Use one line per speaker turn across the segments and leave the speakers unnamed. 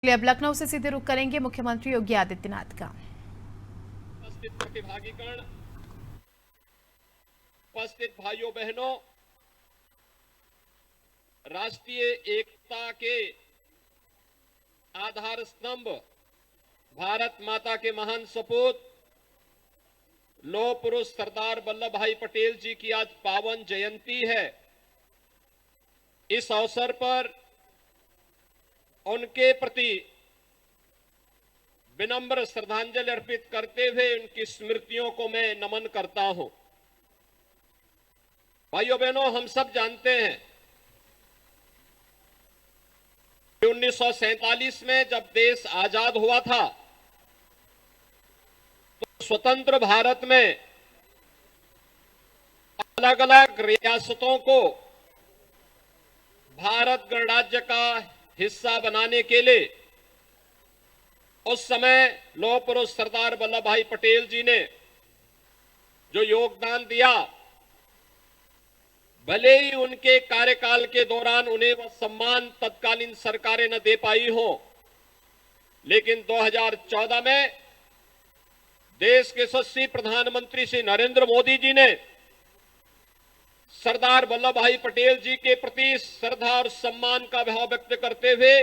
अब लखनऊ से सीधे रुख करेंगे मुख्यमंत्री योगी आदित्यनाथ का।
उपस्थित प्रतिभागीगण, उपस्थित भाइयों बहनों, राष्ट्रीय एकता के आधार स्तंभ भारत माता के महान सपूत लौह पुरुष सरदार वल्लभ भाई पटेल जी की आज पावन जयंती है। इस अवसर पर उनके प्रति विनम्र श्रद्धांजलि अर्पित करते हुए उनकी स्मृतियों को मैं नमन करता हूं। भाइयों बहनों, हम सब जानते हैं कि 1947 में जब देश आजाद हुआ था तो स्वतंत्र भारत में अलग अलग रियासतों को भारत गणराज्य का हिस्सा बनाने के लिए उस समय लौह पुरुष सरदार वल्लभ भाई पटेल जी ने जो योगदान दिया, भले ही उनके कार्यकाल के दौरान उन्हें वह सम्मान तत्कालीन सरकारें न दे पाई हो, लेकिन 2014 में देश के यशस्वी प्रधानमंत्री श्री नरेंद्र मोदी जी ने सरदार वल्लभ भाई पटेल जी के प्रति श्रद्धा और सम्मान का भाव व्यक्त करते हुए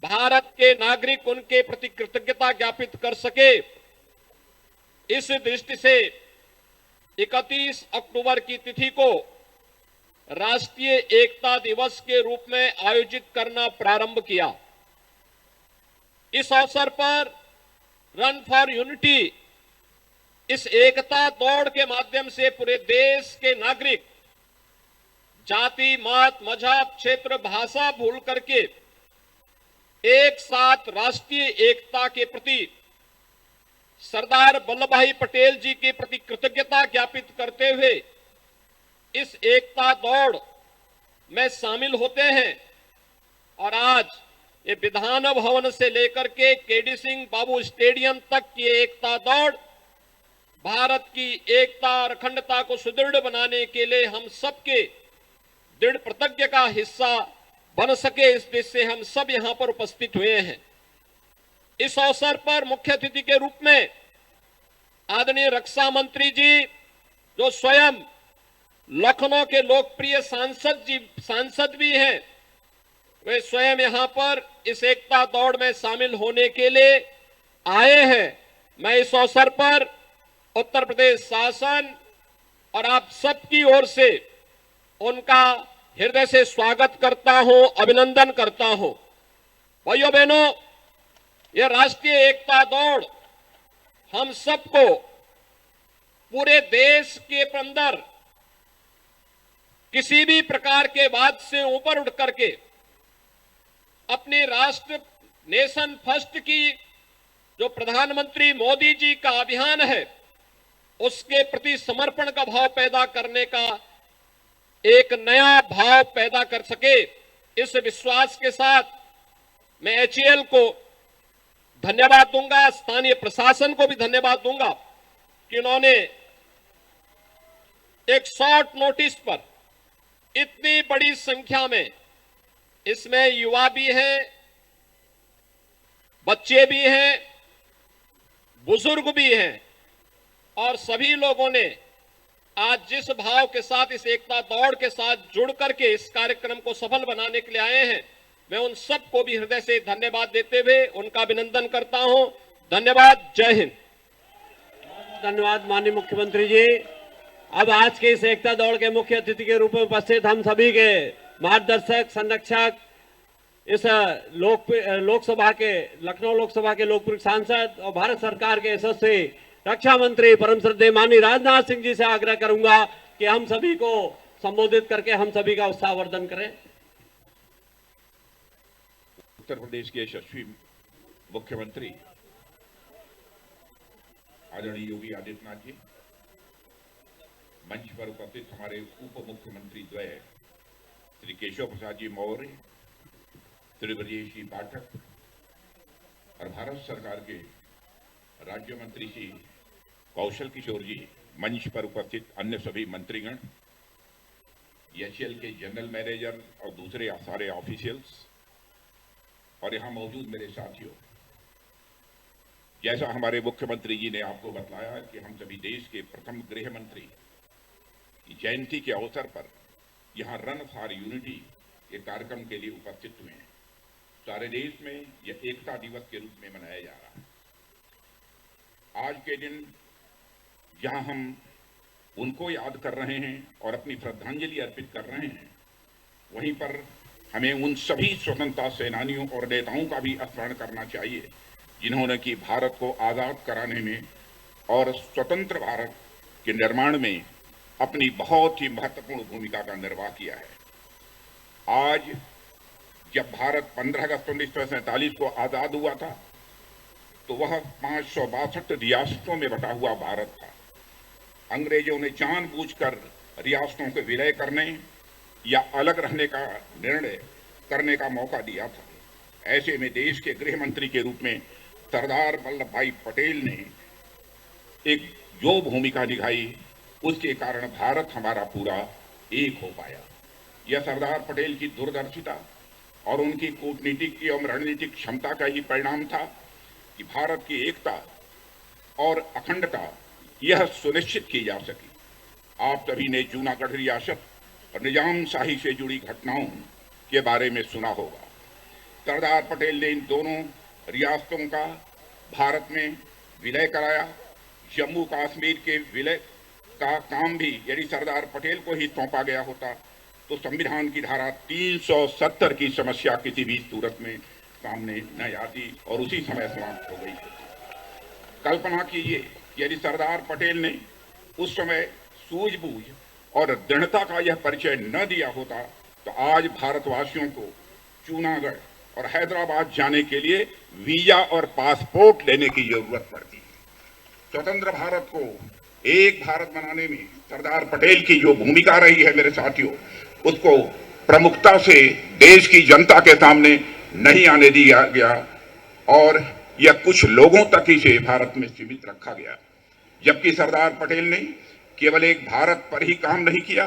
भारत के नागरिक उनके प्रति कृतज्ञता ज्ञापित कर सके, इस दृष्टि से 31 अक्टूबर की तिथि को राष्ट्रीय एकता दिवस के रूप में आयोजित करना प्रारंभ किया। इस अवसर पर रन फॉर यूनिटी, इस एकता दौड़ के माध्यम से पूरे देश के नागरिक जाति, मत, मजहब, क्षेत्र, भाषा भूल करके एक साथ राष्ट्रीय एकता के प्रति सरदार वल्लभ भाई पटेल जी के प्रति कृतज्ञता ज्ञापित करते हुए इस एकता दौड़ में शामिल होते हैं। और आज ये विधान भवन से लेकर के केडी सिंह बाबू स्टेडियम तक की एकता दौड़ भारत की एकता और अखंडता को सुदृढ़ बनाने के लिए हम सबके दृढ़ प्रतिज्ञा का हिस्सा बन सके, इस देश से हम सब यहां पर उपस्थित हुए हैं। इस अवसर पर मुख्य अतिथि के रूप में आदरणीय रक्षा मंत्री जी, जो स्वयं लखनऊ के लोकप्रिय सांसद भी हैं, वे स्वयं यहां पर इस एकता दौड़ में शामिल होने के लिए आए हैं। मैं इस अवसर पर उत्तर प्रदेश शासन और आप सबकी ओर से उनका हृदय से स्वागत करता हूं, अभिनंदन करता हूं। भाइयों बहनों, यह राष्ट्रीय एकता दौड़ हम सबको पूरे देश के अंदर किसी भी प्रकार के वाद से ऊपर उठ करके अपने राष्ट्र नेशन फर्स्ट की जो प्रधानमंत्री मोदी जी का अभियान है उसके प्रति समर्पण का भाव पैदा करने का एक नया भाव पैदा कर सके, इस विश्वास के साथ मैं एचएएल को धन्यवाद दूंगा, स्थानीय प्रशासन को भी धन्यवाद दूंगा कि उन्होंने एक शॉर्ट नोटिस पर इतनी बड़ी संख्या में, इसमें युवा भी हैं, बच्चे भी हैं, बुजुर्ग भी हैं, और सभी लोगों ने आज जिस भाव के साथ इस एकता दौड़ के साथ जुड़ करके इस कार्यक्रम को सफल बनाने के लिए आए हैं, मैं उन सबको भी हृदय से धन्यवाद देते हुए उनका अभिनंदन करता हूं। धन्यवाद। जय हिंद।
धन्यवाद माननीय मुख्यमंत्री जी। अब आज के इस एकता दौड़ के मुख्य अतिथि के रूप में उपस्थित हम सभी के मार्गदर्शक, संरक्षक, इस लोकसभा के, लखनऊ लोकसभा के लोकप्रिय सांसद और भारत सरकार के यशस्वी रक्षा मंत्री परम श्रद्धेय माननीय राजनाथ सिंह जी से आग्रह करूंगा कि हम सभी को संबोधित करके हम सभी का उत्साहवर्धन करें।
उत्तर प्रदेश के यशस्वी मुख्यमंत्री आदरणीय योगी आदित्यनाथ जी, मंच पर उपस्थित हमारे उप मुख्यमंत्री द्वय श्री केशव प्रसाद जी मौर्य, श्री ब्रजेश जी पाठक और भारत सरकार के राज्य मंत्री श्री कौशल किशोर जी, मंच पर उपस्थित अन्य सभी मंत्रीगण, एचएएल के जनरल मैनेजर और दूसरे सारे ऑफिशियल्स और यहां मौजूद मेरे साथियों, जैसा हमारे मुख्यमंत्री जी ने आपको बताया कि हम सभी देश के प्रथम गृह मंत्री की जयंती के अवसर पर यहां रन फॉर यूनिटी के कार्यक्रम के लिए उपस्थित हुए हैं। सारे देश में यह एकता दिवस के रूप में मनाया जा रहा है। आज के दिन जहां हम उनको याद कर रहे हैं और अपनी श्रद्धांजलि अर्पित कर रहे हैं, वहीं पर हमें उन सभी स्वतंत्रता सेनानियों और नेताओं का भी स्मरण करना चाहिए जिन्होंने कि भारत को आजाद कराने में और स्वतंत्र भारत के निर्माण में अपनी बहुत ही महत्वपूर्ण भूमिका का निर्वाह किया है। आज जब भारत 15 अगस्त 1947 को आजाद हुआ था तो वह 562 रियासतों में बटा हुआ भारत था। अंग्रेजों ने जानबूझकर रियासतों को विलय करने या अलग रहने का निर्णय करने का मौका दिया था। ऐसे में देश के गृह मंत्री के रूप में सरदार वल्लभ भाई पटेल ने एक जो भूमिका निभाई, उसके कारण भारत हमारा पूरा एक हो पाया। यह सरदार पटेल की दूरदर्शिता और उनकी कूटनीतिक एवं रणनीतिक क्षमता का ही परिणाम था कि भारत की एकता और अखंडता यह सुनिश्चित की जा सकी। आप सभी ने जूनागढ़ रियासत और निजाम शाही से जुड़ी घटनाओं के बारे में सुना होगा। सरदार पटेल ने इन दोनों रियासतों का भारत में विलय कराया। जम्मू कश्मीर के विलय का काम भी यदि सरदार पटेल को ही सौंपा गया होता तो संविधान की धारा 370 की समस्या किसी भी सूरत में सामने न आती और उसी समय समाप्त हो गई। कल्पना कीजिए यदि सरदार पटेल ने उस समय सूझबूझ और दृढ़ता का यह परिचय न दिया होता तो आज भारतवासियों को जूनागढ़ और हैदराबाद जाने के लिए वीजा और पासपोर्ट लेने की जरूरत पड़ती। स्वतंत्र भारत को एक भारत बनाने में सरदार पटेल की जो भूमिका रही है मेरे साथियों, उसको प्रमुखता से देश की जनता के सामने नहीं आने दिया गया और यह कुछ लोगों तक ही से भारत में सीमित रखा गया। जबकि सरदार पटेल ने केवल एक भारत पर ही काम नहीं किया,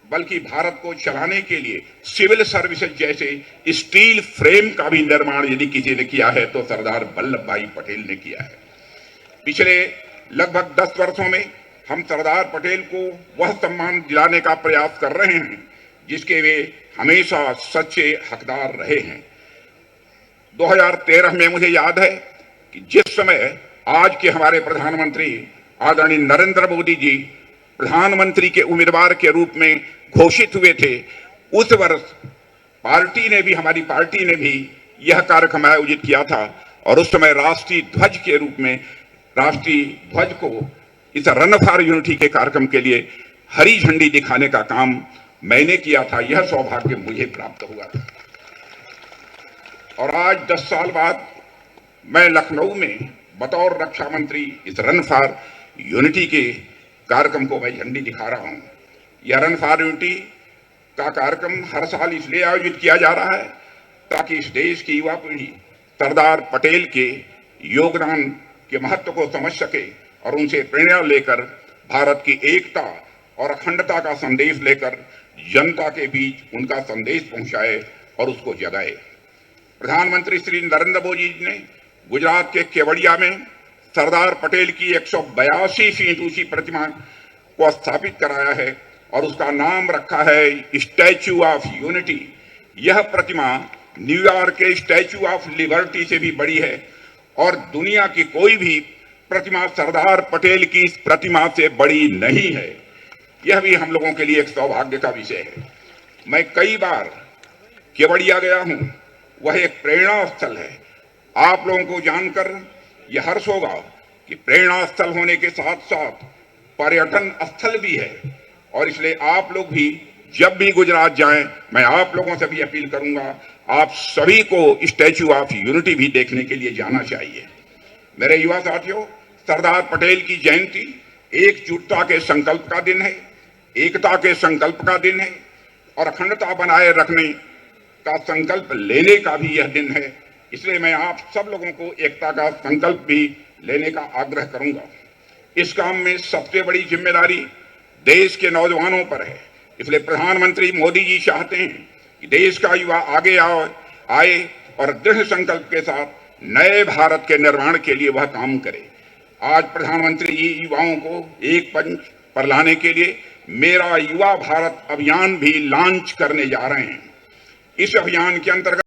बल्कि भारत को चलाने के लिए सिविल सर्विसेज जैसे स्टील फ्रेम का भी निर्माण यदि किसी ने किया है तो सरदार वल्लभ भाई पटेल ने किया है। पिछले लगभग 10 वर्षों में हम सरदार पटेल को वह सम्मान दिलाने का प्रयास कर रहे हैं जिसके वे हमेशा सच्चे हकदार रहे हैं। 2013 में मुझे याद है कि जिस समय आज के हमारे प्रधानमंत्री आदरणीय नरेंद्र मोदी जी प्रधानमंत्री के उम्मीदवार के रूप में घोषित हुए थे, उस वर्ष हमारी पार्टी ने भी यह कार्यक्रम आयोजित किया था और उस समय राष्ट्रीय ध्वज के रूप में राष्ट्रीय ध्वज को इस रन फॉर यूनिटी के कार्यक्रम के लिए हरी झंडी दिखाने का काम मैंने किया था। यह सौभाग्य मुझे प्राप्त हुआ था और आज 10 साल बाद मैं लखनऊ में बतौर रक्षा मंत्री इस रन फॉर यूनिटी के कार्यक्रम को मैं झंडी दिखा रहा हूं। यह रन फॉर यूनिटी का कार्यक्रम हर साल इसलिए आयोजित किया जा रहा है ताकि इस देश की युवा पीढ़ी सरदार पटेल के योगदान के महत्व को समझ सके और उनसे प्रेरणा लेकर भारत की एकता और अखंडता का संदेश लेकर जनता के बीच उनका संदेश पहुंचाए और उसको जगाए। प्रधानमंत्री श्री नरेंद्र मोदी जी ने गुजरात के केवड़िया में सरदार पटेल की 182 फीट ऊंची प्रतिमा को स्थापित कराया है और उसका नाम रखा है स्टैच्यू ऑफ यूनिटी। यह प्रतिमा न्यूयॉर्क के स्टैच्यू ऑफ लिबर्टी से भी बड़ी है और दुनिया की कोई भी प्रतिमा सरदार पटेल की इस प्रतिमा से बड़ी नहीं है। यह भी हम लोगों के लिए एक सौभाग्य का विषय है। मैं कई बार केवड़िया गया हूं, वह एक प्रेरणा स्थल है। आप लोगों को जानकर यह हर्ष होगा कि प्रेरणा स्थल होने के साथ साथ पर्यटन स्थल भी है और इसलिए आप लोग भी जब भी गुजरात जाएं, मैं आप लोगों से भी अपील करूंगा, आप सभी को स्टैच्यू ऑफ यूनिटी भी देखने के लिए जाना चाहिए। मेरे युवा साथियों, सरदार पटेल की जयंती एकजुटता के संकल्प का दिन है, एकता के संकल्प का दिन है और अखंडता बनाए रखने का संकल्प लेने का भी यह दिन है। इसलिए मैं आप सब लोगों को एकता का संकल्प भी लेने का आग्रह करूंगा। इस काम में सबसे बड़ी जिम्मेदारी देश के नौजवानों पर है। इसलिए प्रधानमंत्री मोदी जी चाहते हैं कि देश का युवा आगे आए और दृढ़ संकल्प के साथ नए भारत के निर्माण के लिए वह काम करे। आज प्रधानमंत्री जी युवाओं को एक मंच पर लाने के लिए मेरा युवा भारत अभियान भी लॉन्च करने जा रहे हैं। इस अभियान के अंतर्गत